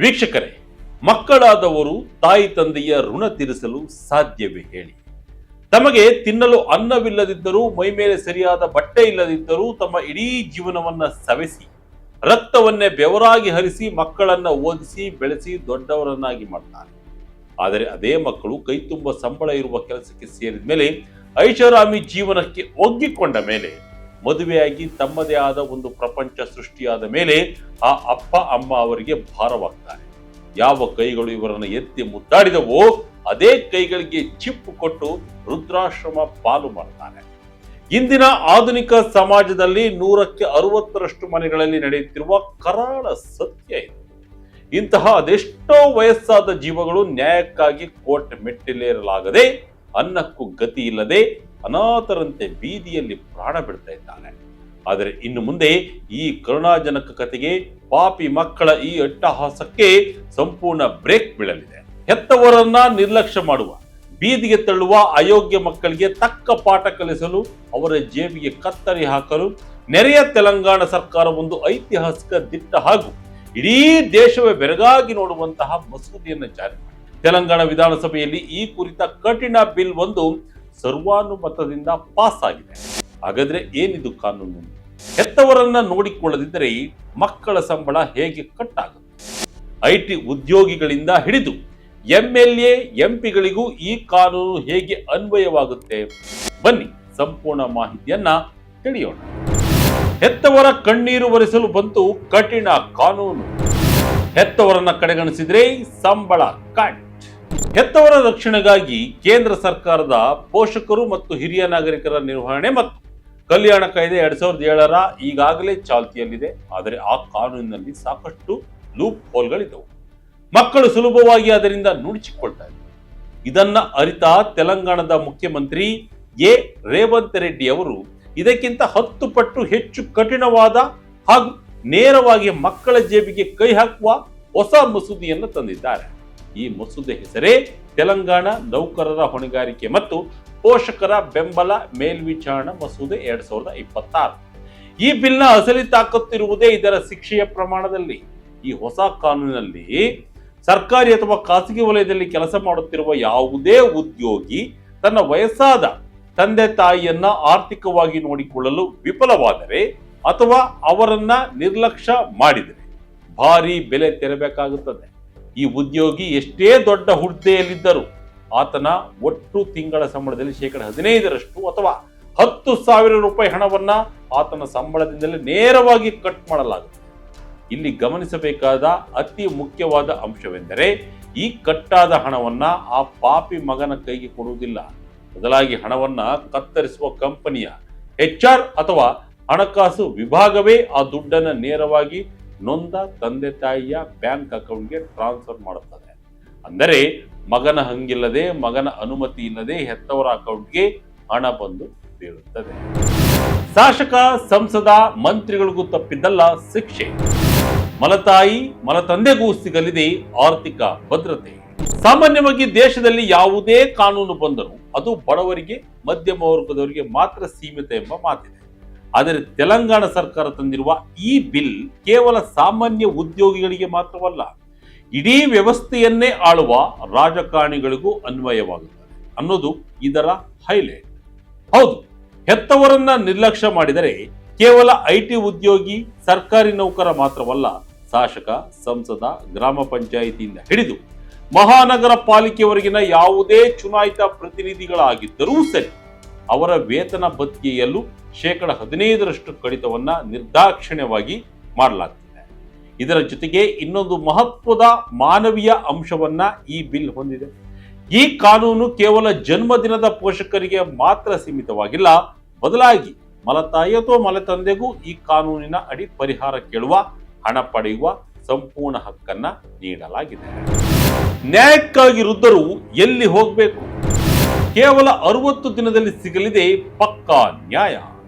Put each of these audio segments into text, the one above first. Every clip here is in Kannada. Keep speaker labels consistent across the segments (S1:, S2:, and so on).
S1: ವೀಕ್ಷಕರೇ, ಮಕ್ಕಳಾದವರು ತಾಯಿ ತಂದೆಯ ಋಣ ತೀರಿಸಲು ಸಾಧ್ಯವೇ ಹೇಳಿ? ತಮಗೆ ತಿನ್ನಲು ಅನ್ನವಿಲ್ಲದಿದ್ದರೂ, ಮೈಮೇಲೆ ಸರಿಯಾದ ಬಟ್ಟೆ ಇಲ್ಲದಿದ್ದರೂ ತಮ್ಮ ಇಡೀ ಜೀವನವನ್ನ ಸವೆಸಿ ರಕ್ತವನ್ನೇ ಬೆವರಾಗಿ ಹರಿಸಿ ಮಕ್ಕಳನ್ನ ಓದಿಸಿ ಬೆಳೆಸಿ ದೊಡ್ಡವರನ್ನಾಗಿ ಮಾಡ್ತಾರೆ. ಆದರೆ ಅದೇ ಮಕ್ಕಳು ಕೈ ತುಂಬ ಸಂಬಳ ಇರುವ ಕೆಲಸಕ್ಕೆ ಸೇರಿದ ಮೇಲೆ, ಐಷಾರಾಮಿ ಜೀವನಕ್ಕೆ ಒಗ್ಗಿಕೊಂಡ ಮೇಲೆ, ಮದುವೆಯಾಗಿ ತಮ್ಮದೇ ಆದ ಒಂದು ಪ್ರಪಂಚ ಸೃಷ್ಟಿಯಾದ ಮೇಲೆ ಆ ಅಪ್ಪ ಅಮ್ಮ ಅವರಿಗೆ ಭಾರವಾಗ್ತಾರೆ. ಯಾವ ಕೈಗಳು ಇವರನ್ನು ಎತ್ತಿ ಮುದ್ದಾಡಿದವೋ ಅದೇ ಕೈಗಳಿಗೆ ಚಿಪ್ಪು ಕೊಟ್ಟು ವೃದ್ಧಾಶ್ರಮ ಪಾಲು ಮಾಡ್ತಾರೆ. ಇಂದಿನ ಆಧುನಿಕ ಸಮಾಜದಲ್ಲಿ 160ರಷ್ಟು ಮನೆಗಳಲ್ಲಿ ನಡೆಯುತ್ತಿರುವ ಕರಾಳ ಸತ್ಯ ಇದು. ಇಂತಹ ಅದೆಷ್ಟೋ ವಯಸ್ಸಾದ ಜೀವಗಳು ನ್ಯಾಯಕ್ಕಾಗಿ ಕೋರ್ಟ್ ಮೆಟ್ಟಿಲೇರಲಾಗದೆ, ಅನ್ನಕ್ಕೂ ಗತಿ ಇಲ್ಲದೆ ಅನಾಥರಂತೆ ಬೀದಿಯಲ್ಲಿ ಪ್ರಾಣ ಬಿಡ್ತಾ ಇದ್ದಾರೆ. ಆದರೆ ಇನ್ನು ಮುಂದೆ ಈ ಕರುಣಾಜನಕ ಕಥೆಗೆ, ಪಾಪಿ ಮಕ್ಕಳ ಈ ಅಟ್ಟಹಾಸಕ್ಕೆ ಸಂಪೂರ್ಣ ಬ್ರೇಕ್ ಬೀಳಲಿದೆ. ಹೆತ್ತವರನ್ನ ನಿರ್ಲಕ್ಷ್ಯ ಮಾಡುವ, ಬೀದಿಗೆ ತಳ್ಳುವ ಅಯೋಗ್ಯ ಮಕ್ಕಳಿಗೆ ತಕ್ಕ ಪಾಠ ಕಲಿಸಲು, ಅವರ ಜೇಬಿಗೆ ಕತ್ತರಿ ಹಾಕಲು ನೆರೆಯ ತೆಲಂಗಾಣ ಸರ್ಕಾರ ಒಂದು ಐತಿಹಾಸಿಕ ದಿಟ್ಟ ಹಾಗೂ ಇಡೀ ದೇಶವೇ ಬೆರಗಾಗಿ ನೋಡುವಂತಹ ಮಸೂದೆಯನ್ನು ಜಾರಿ ಮಾಡಿದೆ. ತೆಲಂಗಾಣ ವಿಧಾನಸಭೆಯಲ್ಲಿ ಈ ಕುರಿತ ಕಠಿಣ ಬಿಲ್ ಒಂದು ಸರ್ವಾನುಮತದಿಂದ ಪಾಸ್ ಆಗಿದೆ. ಹಾಗಾದ್ರೆ ಏನಿದು ಕಾನೂನು? ಹೆತ್ತವರನ್ನ ನೋಡಿಕೊಳ್ಳದಿದ್ದರೆ ಮಕ್ಕಳ ಸಂಬಳ ಹೇಗೆ ಕಟ್ ಆಗುತ್ತೆ? IT ಉದ್ಯೋಗಿಗಳಿಂದ ಹಿಡಿದು MLA MP ಗಳಿಗೂ ಈ ಕಾನೂನು ಹೇಗೆ ಅನ್ವಯವಾಗುತ್ತೆ? ಬನ್ನಿ ಸಂಪೂರ್ಣ ಮಾಹಿತಿಯನ್ನ ತಿಳಿಯೋಣ. ಹೆತ್ತವರ ಕಣ್ಣೀರು ಒರೆಸಲು ಬಂತು ಕಠಿಣ ಕಾನೂನು. ಹೆತ್ತವರನ್ನ ಕಡೆಗಣಿಸಿದ್ರೆ ಸಂಬಳ ಕಟ್. ಹೆತ್ತವರ ರಕ್ಷಣೆಗಾಗಿ ಕೇಂದ್ರ ಸರ್ಕಾರದ ಪೋಷಕರು ಮತ್ತು ಹಿರಿಯ ನಾಗರಿಕರ ನಿರ್ವಹಣೆ ಮತ್ತು ಕಲ್ಯಾಣ ಕಾಯ್ದೆ 2007 ಈಗಾಗಲೇ ಚಾಲ್ತಿಯಲ್ಲಿದೆ. ಆದರೆ ಆ ಕಾನೂನಿನಲ್ಲಿ ಸಾಕಷ್ಟು ಲೂಪ್ ಹೋಲ್ಗಳಿದ್ದವು. ಮಕ್ಕಳು ಸುಲಭವಾಗಿ ಅದರಿಂದ ನುಣುಚಿಕೊಳ್ತಾರೆ. ಇದನ್ನ ಅರಿತ ತೆಲಂಗಾಣದ ಮುಖ್ಯಮಂತ್ರಿ ರೇವಂತ್ ರೆಡ್ಡಿ ಅವರು ಇದಕ್ಕಿಂತ 10 ಪಟ್ಟು ಹೆಚ್ಚು ಕಠಿಣವಾದ ಹಾಗೂ ನೇರವಾಗಿ ಮಕ್ಕಳ ಜೇಬಿಗೆ ಕೈ ಹಾಕುವ ಹೊಸ ಮಸೂದೆಯನ್ನು ತಂದಿದ್ದಾರೆ. ಈ ಮಸೂದೆ ಹೆಸರೇ ತೆಲಂಗಾಣ ನೌಕರರ ಹೊಣೆಗಾರಿಕೆ ಮತ್ತು ಪೋಷಕರ ಬೆಂಬಲ ಮೇಲ್ವಿಚಾರಣಾ ಮಸೂದೆ 2026. ಈ ಬಿಲ್ನ ಅಸಲಿ ತಾಕತ್ತಿರುವುದೇ ಇದರ ಶಿಕ್ಷೆಯ ಪ್ರಮಾಣದಲ್ಲಿ. ಈ ಹೊಸ ಕಾನೂನಿನಲ್ಲಿ ಸರ್ಕಾರಿ ಅಥವಾ ಖಾಸಗಿ ವಲಯದಲ್ಲಿ ಕೆಲಸ ಮಾಡುತ್ತಿರುವ ಯಾವುದೇ ಉದ್ಯೋಗಿ ತನ್ನ ವಯಸ್ಸಾದ ತಂದೆ ತಾಯಿಯನ್ನ ಆರ್ಥಿಕವಾಗಿ ನೋಡಿಕೊಳ್ಳಲು ವಿಫಲವಾದರೆ ಅಥವಾ ಅವರನ್ನ ನಿರ್ಲಕ್ಷ್ಯ ಮಾಡಿದರೆ ಭಾರಿ ಬೆಲೆ ತೆರಬೇಕಾಗುತ್ತದೆ. ಈ ಉದ್ಯೋಗಿ ಎಷ್ಟೇ ದೊಡ್ಡ ಹುದ್ದೆಯಲ್ಲಿದ್ದರೂ ಆತನ ಒಟ್ಟು ತಿಂಗಳ ಸಂಬಳದಲ್ಲಿ 15% ಅಥವಾ 10,000 ರೂಪಾಯಿ ಹಣವನ್ನ ಆತನ ಸಂಬಳದಿಂದಲೇ ನೇರವಾಗಿ ಕಟ್ ಮಾಡಲಾಗುತ್ತದೆ. ಇಲ್ಲಿ ಗಮನಿಸಬೇಕಾದ ಅತಿ ಮುಖ್ಯವಾದ ಅಂಶವೆಂದರೆ, ಈ ಕಟ್ಟಾದ ಹಣವನ್ನ ಆ ಪಾಪಿ ಮಗನ ಕೈಗೆ ಕೊಡುವುದಿಲ್ಲ. ಬದಲಾಗಿ ಹಣವನ್ನ ಕತ್ತರಿಸುವ ಕಂಪನಿಯ HR ಅಥವಾ ಹಣಕಾಸು ವಿಭಾಗವೇ ಆ ದುಡ್ಡನ್ನು ನೇರವಾಗಿ ನೊಂದ ತಂದೆ ತಾಯಿಯ ಬ್ಯಾಂಕ್ ಅಕೌಂಟ್ಗೆ ಟ್ರಾನ್ಸ್ಫರ್ ಮಾಡುತ್ತದೆ. ಅಂದರೆ ಮಗನ ಹಂಗಿಲ್ಲದೆ, ಮಗನ ಅನುಮತಿ ಇಲ್ಲದೆ ಹೆತ್ತವರ ಅಕೌಂಟ್ಗೆ ಹಣ ಬಂದು ಬೀಳುತ್ತದೆ. ಶಾಸಕ, ಸಂಸದ, ಮಂತ್ರಿಗಳಿಗೂ ತಪ್ಪಿದ್ದಲ್ಲ ಶಿಕ್ಷೆ. ಮಲತಾಯಿ ಮಲತಂದೆಗೂ ಸಿಗಲಿದೆ ಆರ್ಥಿಕ ಭದ್ರತೆ. ಸಾಮಾನ್ಯವಾಗಿ ದೇಶದಲ್ಲಿ ಯಾವುದೇ ಕಾನೂನು ಬಂದರೂ ಅದು ಬಡವರಿಗೆ, ಮಧ್ಯಮ ವರ್ಗದವರಿಗೆ ಮಾತ್ರ ಸೀಮಿತ ಎಂಬ ಮಾತಿದೆ. ಆದರೆ ತೆಲಂಗಾಣ ಸರ್ಕಾರ ತಂದಿರುವ ಈ ಬಿಲ್ ಕೇವಲ ಸಾಮಾನ್ಯ ಉದ್ಯೋಗಿಗಳಿಗೆ ಮಾತ್ರವಲ್ಲ, ಇಡೀ ವ್ಯವಸ್ಥೆಯನ್ನೇ ಆಳುವ ರಾಜಕಾರಣಿಗಳಿಗೂ ಅನ್ವಯವಾಗುತ್ತದೆ ಅನ್ನೋದು ಇದರ ಹೈಲೈಟ್. ಹೌದು, ಹೆತ್ತವರನ್ನ ನಿರ್ಲಕ್ಷ್ಯ ಮಾಡಿದರೆ ಕೇವಲ IT ಉದ್ಯೋಗಿ, ಸರ್ಕಾರಿ ನೌಕರ ಮಾತ್ರವಲ್ಲ, ಶಾಸಕ, ಸಂಸದ, ಗ್ರಾಮ ಪಂಚಾಯಿತಿಯಿಂದ ಹಿಡಿದು ಮಹಾನಗರ ಪಾಲಿಕೆಯವರೆಗಿನ ಯಾವುದೇ ಚುನಾಯಿತ ಪ್ರತಿನಿಧಿಗಳಾಗಿದ್ದರೂ ಸರಿ, ಅವರ ವೇತನ ಭತ್ಯೆಯಲ್ಲೂ 15% ಕಡಿತವನ್ನ ನಿರ್ದಾಕ್ಷಿಣ್ಯವಾಗಿ ಮಾಡಲಾಗ್ತದೆ. ಇದರ ಜೊತೆಗೆ ಇನ್ನೊಂದು ಮಹತ್ವದ ಮಾನವೀಯ ಅಂಶವನ್ನ ಈ ಬಿಲ್ ಹೊಂದಿದೆ. ಈ ಕಾನೂನು ಕೇವಲ ಜನ್ಮದಿನದ ಪೋಷಕರಿಗೆ ಮಾತ್ರ ಸೀಮಿತವಾಗಿಲ್ಲ, ಬದಲಾಗಿ ಮಲತಾಯಿ ಅಥವಾ ಮಲತಂದೆಗೂ ಈ ಕಾನೂನಿನ ಅಡಿ ಪರಿಹಾರ ಕೇಳುವ, ಹಣ ಪಡೆಯುವ ಸಂಪೂರ್ಣ ಹಕ್ಕನ್ನ ನೀಡಲಾಗಿದೆ. ನ್ಯಾಯಕ್ಕಾಗಿ ವೃದ್ಧರು ಎಲ್ಲಿ ಹೋಗಬೇಕು? ಕೇವಲ 60 ದಿನದಲ್ಲಿ ಸಿಗಲಿದೆ ಪಕ್ಕಾ ನ್ಯಾಯ.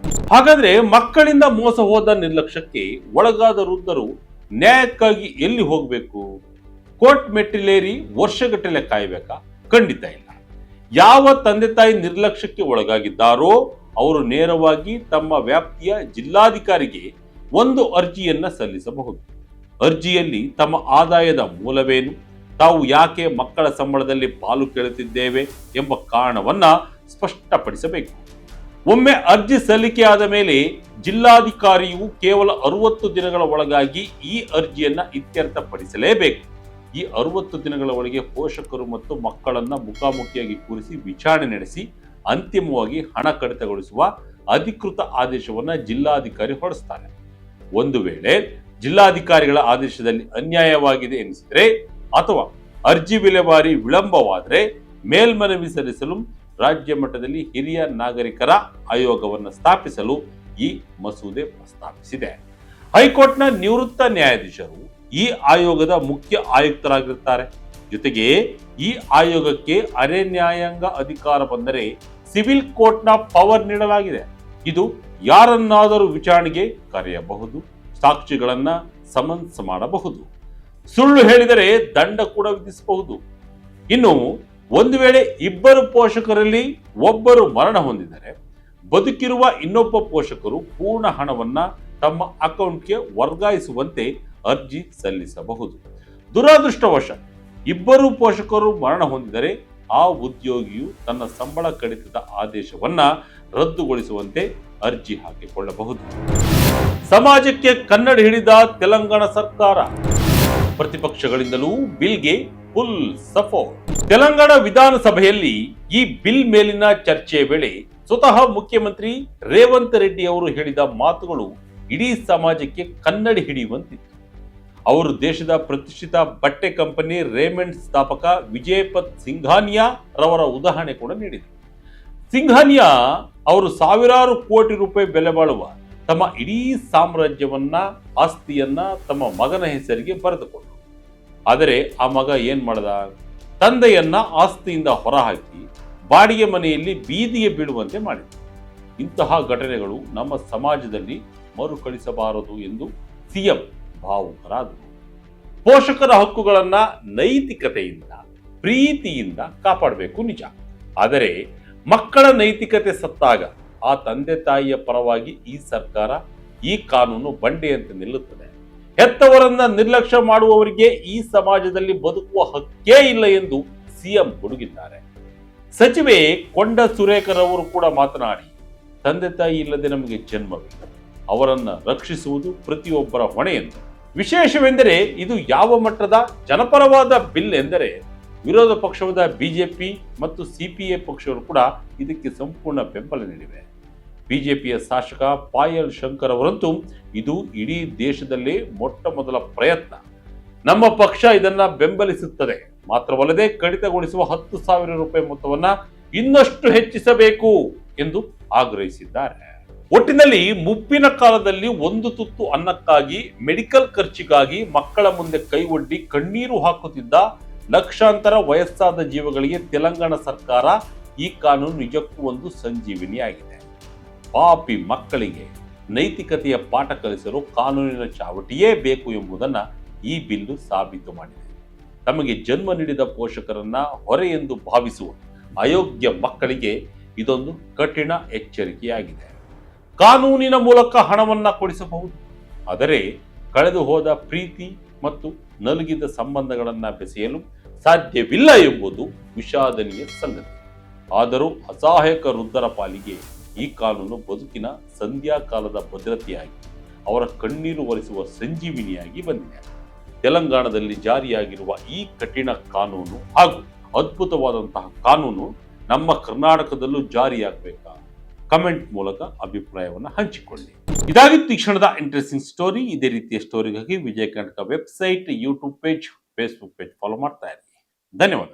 S1: ಹಾಗಾದ್ರೆ ಮಕ್ಕಳಿಂದ ಮೋಸ ಹೋದ, ನಿರ್ಲಕ್ಷ್ಯಕ್ಕೆ ಒಳಗಾದ ವೃದ್ಧರು ನ್ಯಾಯಕ್ಕಾಗಿ ಎಲ್ಲಿ ಹೋಗಬೇಕು? ಕೋರ್ಟ್ ಮೆಟ್ಟಿಲೇರಿ ವರ್ಷಗಟ್ಟಲೆ ಕಾಯಬೇಕಾ? ಖಂಡಿತ ಇಲ್ಲ. ಯಾವ ತಂದೆ ತಾಯಿ ನಿರ್ಲಕ್ಷ್ಯಕ್ಕೆ ಒಳಗಾಗಿದ್ದಾರೋ ಅವರು ನೇರವಾಗಿ ತಮ್ಮ ವ್ಯಾಪ್ತಿಯ ಜಿಲ್ಲಾಧಿಕಾರಿಗೆ ಒಂದು ಅರ್ಜಿಯನ್ನ ಸಲ್ಲಿಸಬಹುದು. ಅರ್ಜಿಯಲ್ಲಿ ತಮ್ಮ ಆದಾಯದ ಮೂಲವೇನು, ತಾವು ಯಾಕೆ ಮಕ್ಕಳ ಸಂಬಳದಲ್ಲಿ ಪಾಲು ಕೇಳುತ್ತಿದ್ದೇವೆ ಎಂಬ ಕಾರಣವನ್ನ ಸ್ಪಷ್ಟಪಡಿಸಬೇಕು. ಒಮ್ಮೆ ಅರ್ಜಿ ಸಲ್ಲಿಕೆಯಾದ ಮೇಲೆ ಜಿಲ್ಲಾಧಿಕಾರಿಯು ಕೇವಲ 60 ದಿನಗಳ ಒಳಗಾಗಿ ಈ ಅರ್ಜಿಯನ್ನ ಇತ್ಯರ್ಥಪಡಿಸಲೇಬೇಕು. ಈ 60 ದಿನಗಳ ಒಳಗೆ ಪೋಷಕರು ಮತ್ತು ಮಕ್ಕಳನ್ನ ಮುಖಾಮುಖಿಯಾಗಿ ಕೂರಿಸಿ ವಿಚಾರಣೆ ನಡೆಸಿ ಅಂತಿಮವಾಗಿ ಹಣ ಕಡಿತಗೊಳಿಸುವ ಅಧಿಕೃತ ಆದೇಶವನ್ನ ಜಿಲ್ಲಾಧಿಕಾರಿ ಹೊರಡಿಸ್ತಾರೆ. ಒಂದು ವೇಳೆ ಜಿಲ್ಲಾಧಿಕಾರಿಗಳ ಆದೇಶದಲ್ಲಿ ಅನ್ಯಾಯವಾಗಿದೆ ಎನಿಸಿದರೆ ಅಥವಾ ಅರ್ಜಿ ವಿಲೇವಾರಿ ವಿಳಂಬವಾದರೆ ಮೇಲ್ಮನವಿ ಸಲ್ಲಿಸಲು ರಾಜ್ಯ ಮಟ್ಟದಲ್ಲಿ ಹಿರಿಯ ನಾಗರಿಕರ ಆಯೋಗವನ್ನು ಸ್ಥಾಪಿಸಲು ಈ ಮಸೂದೆ ಪ್ರಸ್ತಾಪಿಸಿದೆ. ಹೈಕೋರ್ಟ್ನ ನಿವೃತ್ತ ನ್ಯಾಯಾಧೀಶರು ಈ ಆಯೋಗದ ಮುಖ್ಯ ಆಯುಕ್ತರಾಗಿರುತ್ತಾರೆ. ಜೊತೆಗೆ ಈ ಆಯೋಗಕ್ಕೆ ಅರೆ ನ್ಯಾಯಾಂಗ ಅಧಿಕಾರ ಬಂದರೆ ಸಿವಿಲ್ ಕೋರ್ಟ್ನ ಪವರ್ ನೀಡಲಾಗಿದೆ. ಇದು ಯಾರನ್ನಾದರೂ ವಿಚಾರಣೆಗೆ ಕರೆಯಬಹುದು, ಸಾಕ್ಷಿಗಳನ್ನ ಸಮನ್ಸ್ ಮಾಡಬಹುದು, ಸುಳ್ಳು ಹೇಳಿದರೆ ದಂಡ ಕೂಡ ವಿಧಿಸಬಹುದು. ಇನ್ನು ಒಂದು ವೇಳೆ ಇಬ್ಬರು ಪೋಷಕರಲ್ಲಿ ಒಬ್ಬರು ಮರಣ ಹೊಂದಿದರೆ ಬದುಕಿರುವ ಇನ್ನೊಬ್ಬ ಪೋಷಕರು ಪೂರ್ಣ ಹಣವನ್ನ ತಮ್ಮ ಅಕೌಂಟ್ಗೆ ವರ್ಗಾಯಿಸುವಂತೆ ಅರ್ಜಿ ಸಲ್ಲಿಸಬಹುದು. ದುರಾದೃಷ್ಟವಶ ಇಬ್ಬರು ಪೋಷಕರು ಮರಣ ಹೊಂದಿದರೆ ಆ ಉದ್ಯೋಗಿಯು ತನ್ನ ಸಂಬಳ ಕಡಿತದ ಆದೇಶವನ್ನ ರದ್ದುಗೊಳಿಸುವಂತೆ ಅರ್ಜಿ ಹಾಕಿಕೊಳ್ಳಬಹುದು. ಸಮಾಜಕ್ಕೆ ಕನ್ನಡ ಹಿಡಿದ ತೆಲಂಗಾಣ ಸರ್ಕಾರ, ಪ್ರತಿಪಕ್ಷಗಳಿಂದಲೂ ಬಿಲ್ಗೆ ಫುಲ್ ಸಪೋರ್ಟ್. ತೆಲಂಗಾಣ ವಿಧಾನಸಭೆಯಲ್ಲಿ ಈ ಬಿಲ್ ಮೇಲಿನ ಚರ್ಚೆಯ ವೇಳೆ ಸ್ವತಃ ಮುಖ್ಯಮಂತ್ರಿ ರೇವಂತ್ ರೆಡ್ಡಿ ಅವರು ಹೇಳಿದ ಮಾತುಗಳು ಇಡೀ ಸಮಾಜಕ್ಕೆ ಕನ್ನಡಿ ಹಿಡಿಯುವಂತಿತ್ತು. ಅವರು ದೇಶದ ಪ್ರತಿಷ್ಠಿತ ಬಟ್ಟೆ ಕಂಪನಿ ರೇಮಂಡ್ ಸ್ಥಾಪಕ ವಿಜಯಪತ್ ಸಿಂಘಾನಿಯಾ ರವರ ಉದಾಹರಣೆ ಕೂಡ ನೀಡಿದರು. ಸಿಂಘಾನಿಯಾ ಅವರು ಸಾವಿರಾರು ಕೋಟಿ ರೂಪಾಯಿ ಬೆಲೆ ಬಾಳುವ ತಮ್ಮ ಇಡೀ ಸಾಮ್ರಾಜ್ಯವನ್ನ, ಆಸ್ತಿಯನ್ನ ತಮ್ಮ ಮಗನ ಹೆಸರಿಗೆ ಬರೆದುಕೊಂಡರು. ಆದರೆ ಆ ಮಗ ಏನ್ ಮಾಡದ? ತಂದೆಯನ್ನ ಆಸ್ತಿಯಿಂದ ಹೊರಹಾಕಿ ಬಾಡಿಗೆ ಮನೆಯಲ್ಲಿ ಬೀದಿಗೆ ಬೀಳುವಂತೆ ಮಾಡಿದರು. ಇಂತಹ ಘಟನೆಗಳು ನಮ್ಮ ಸಮಾಜದಲ್ಲಿ ಮರುಕಳಿಸಬಾರದು ಎಂದು ಸಿಎಂ ಭಾವುಕರಾದರು. ಪೋಷಕರ ಹಕ್ಕುಗಳನ್ನ ನೈತಿಕತೆಯಿಂದ, ಪ್ರೀತಿಯಿಂದ ಕಾಪಾಡಬೇಕು ನಿಜ. ಆದರೆ ಮಕ್ಕಳ ನೈತಿಕತೆ ಸತ್ತಾಗ ಆ ತಂದೆ ತಾಯಿಯ ಪರವಾಗಿ ಈ ಸರ್ಕಾರ, ಈ ಕಾನೂನು ಬಂಡೆಯಂತೆ ನಿಲ್ಲುತ್ತದೆ. ಹೆತ್ತವರನ್ನ ನಿರ್ಲಕ್ಷ್ಯ ಮಾಡುವವರಿಗೆ ಈ ಸಮಾಜದಲ್ಲಿ ಬದುಕುವ ಹಕ್ಕೇ ಇಲ್ಲ ಎಂದು ಸಿಎಂ ಗುಡುಗಿದ್ದಾರೆ. ಸಚಿವೆ ಕೊಂಡ ಸುರೇಖರವರು ಕೂಡ ಮಾತನಾಡಿ, ತಂದೆ ತಾಯಿ ಇಲ್ಲದೆ ನಮಗೆ ಜನ್ಮವಿಲ್ಲ, ಅವರನ್ನ ರಕ್ಷಿಸುವುದು ಪ್ರತಿಯೊಬ್ಬರ ಹೊಣೆ ಎಂದು. ವಿಶೇಷವೆಂದರೆ ಇದು ಯಾವ ಮಟ್ಟದ ಜನಪರವಾದ ಬಿಲ್ ಎಂದರೆ ವಿರೋಧ ಪಕ್ಷವಾದ ಬಿಜೆಪಿ ಮತ್ತು ಸಿಪಿಐ ಪಕ್ಷಗಳು ಕೂಡ ಇದಕ್ಕೆ ಸಂಪೂರ್ಣ ಬೆಂಬಲ ನೀಡಿವೆ. ಬಿಜೆಪಿಯ ಶಾಸಕ ಪಾಯಲ್ ಶಂಕರ್ ಅವರಂತೂ ಇದು ಇಡೀ ದೇಶದಲ್ಲಿ ಮೊಟ್ಟ ಮೊದಲ ಪ್ರಯತ್ನ, ನಮ್ಮ ಪಕ್ಷ ಇದನ್ನ ಬೆಂಬಲಿಸುತ್ತದೆ, ಮಾತ್ರವಲ್ಲದೆ ಕಡಿತಗೊಳಿಸುವ 10,000 ರೂಪಾಯಿ ಮೊತ್ತವನ್ನ ಇನ್ನಷ್ಟು ಹೆಚ್ಚಿಸಬೇಕು ಎಂದು ಆಗ್ರಹಿಸಿದ್ದಾರೆ. ಒಟ್ಟಿನಲ್ಲಿ ಮುಪ್ಪಿನ ಕಾಲದಲ್ಲಿ ಒಂದು ತುತ್ತು ಅನ್ನಕ್ಕಾಗಿ, ಮೆಡಿಕಲ್ ಖರ್ಚಿಗಾಗಿ ಮಕ್ಕಳ ಮುಂದೆ ಕೈ ಒಡ್ಡಿ ಕಣ್ಣೀರು ಹಾಕುತ್ತಿದ್ದ ಲಕ್ಷಾಂತರ ವಯಸ್ಸಾದ ಜೀವಗಳಿಗೆ ತೆಲಂಗಾಣ ಸರ್ಕಾರ ಈ ಕಾನೂನು ನಿಜಕ್ಕೂ ಒಂದು ಸಂಜೀವಿನಿಯಾಗಿದೆ. ಪಾಪಿ ಮಕ್ಕಳಿಗೆ ನೈತಿಕತೆಯ ಪಾಠ ಕಲಿಸಲು ಕಾನೂನಿನ ಚಾವಟಿಯೇ ಬೇಕು ಎಂಬುದನ್ನು ಈ ಬಿಲ್ಲು ಸಾಬೀತು ಮಾಡಿದೆ. ತಮಗೆ ಜನ್ಮ ನೀಡಿದ ಪೋಷಕರನ್ನ ಹೊರೆ ಎಂದು ಭಾವಿಸುವ ಅಯೋಗ್ಯ ಮಕ್ಕಳಿಗೆ ಇದೊಂದು ಕಠಿಣ ಎಚ್ಚರಿಕೆಯಾಗಿದೆ. ಕಾನೂನಿನ ಮೂಲಕ ಹಣವನ್ನ ಕೊಡಿಸಬಹುದು, ಆದರೆ ಕಳೆದು ಹೋದ ಪ್ರೀತಿ ಮತ್ತು ನಲುಗಿದ ಸಂಬಂಧಗಳನ್ನ ಬೆಸೆಯಲು ಸಾಧ್ಯವಿಲ್ಲ ಎಂಬುದು ವಿಷಾದನೀಯ ಸಂಗತಿ. ಆದರೂ ಅಸಹಾಯಕ ವೃದ್ಧರ ಪಾಲಿಗೆ ಈ ಕಾನೂನು ಬದುಕಿನ ಸಂಧ್ಯಾಕಾಲದ ಭದ್ರತೆಯಾಗಿ, ಅವರ ಕಣ್ಣೀರು ಒರೆಸುವ ಸಂಜೀವಿನಿಯಾಗಿ ಬಂದಿದೆ. ತೆಲಂಗಾಣದಲ್ಲಿ ಜಾರಿಯಾಗಿರುವ ಈ ಕಠಿಣ ಕಾನೂನು ಹಾಗೂ ಅದ್ಭುತವಾದಂತಹ ಕಾನೂನು ನಮ್ಮ ಕರ್ನಾಟಕದಲ್ಲೂ ಜಾರಿಯಾಗಬೇಕಾ? ಕಮೆಂಟ್ ಮೂಲಕ ಅಭಿಪ್ರಾಯವನ್ನು ಹಂಚಿಕೊಳ್ಳಿ. ಇದಾಗಿತ್ತು ಈ ಕ್ಷಣದ ಇಂಟ್ರೆಸ್ಟಿಂಗ್ ಸ್ಟೋರಿ. ಇದೇ ರೀತಿಯ ಸ್ಟೋರಿಗಾಗಿ Vijay Karnataka website, YouTube page, Facebook page follow ಮಾಡ್ತಾ ಇರಿ. ಧನ್ಯವಾದ.